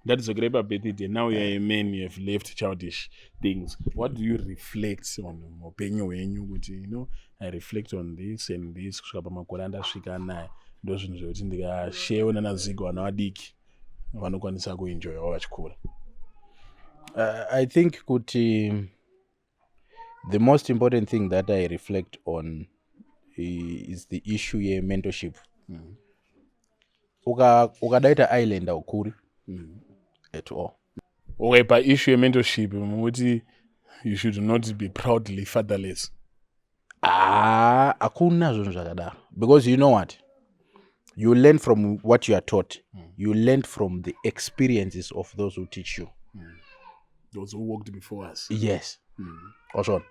That's a great ability. Now you're a man, you have left childish things. What do you reflect on? I reflect on this and this. Kusvika pamakore andasvika anaya ndo zvinhu zvekuti ndikashewa nanazigo vana vadiki vanokwanisa kuenjoyawo vachikura. I think kuti the most important thing that I reflect on is the issue ye mentorship. Ukadaita islander ukuri at all. Okay, by issue ye mentorship, you should not be proudly fatherless. Hakuna zvinhu zvakadaro. Because you know what? You learn from what you are taught. You learn from the experiences of those who teach you. Those who walked before us. Yes. Osho.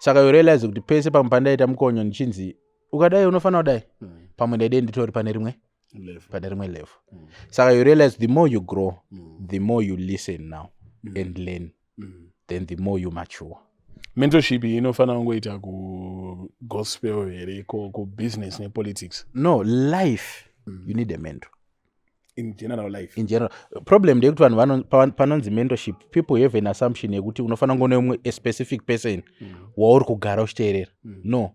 Saka you realize kuti pese pamupanda ita mkonyo nichinzi ukadai unofana kudai. Pamwe ndede nditori pane rimwe level. Saka you realize the more you grow, the more you listen now and learn. Then the more you mature. Mentorship inofana kungoita ku gospel here, ku business ne politics. No, life. You need a mentor. In general life. In general. Problem ndekuti vanhu panonzi mentorship, people have an assumption yekuti unofana ngone a specific person wauri kugara uchiteerera. No.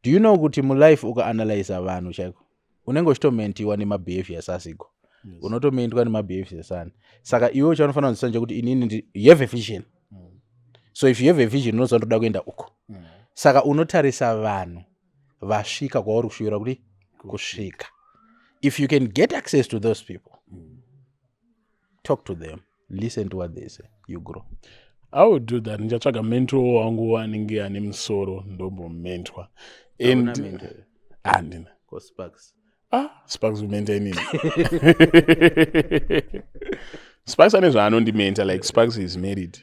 Do you know kuti mu life ukaanalyze vanhu chaiko? Unenge uchitomentiwa nemabehaviors asiko. Unotomentwa nemabehaviors asana. Saka iwe chaunofana kuzisanja kuti inini you have a vision. So if you have a vision unozotoda kuenda uko. Saka unotarisa vanhu vasvika kwauri kusvira kuti kusvika. If you can get access to those people, talk to them, listen to what they say, you grow. I would do that. Njatsvaga mentor wangu anenge ane musoro ndombomentwa. Andina. Sparks. Sparks umenta inini. Sparks ane zvaanondimenta, like Sparks is married.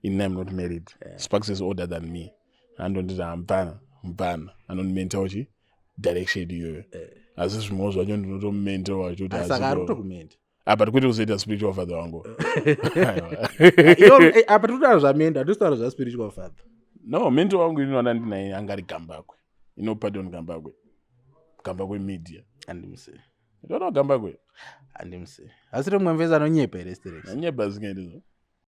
I'm not married. Sparks is older than me. Andondita mpana. Anondimenta uchi direction iyoyo. Asi zvimwe zvacho ndinotomenta wacho. Saka arikutokumenta. But kwete kuzoita spiritual father wangu. Apa tutaura zvamenda, hatutaura zva spiritual father. No, mentor wangu inoona ndinaye angari Gambakwe. Pardon Gambakwe. Gambakwe media. Andimse. Ndono Gambakwe. Andimse. Asi romwemveza nonyepa ere stress. Nonyepa zingedzo.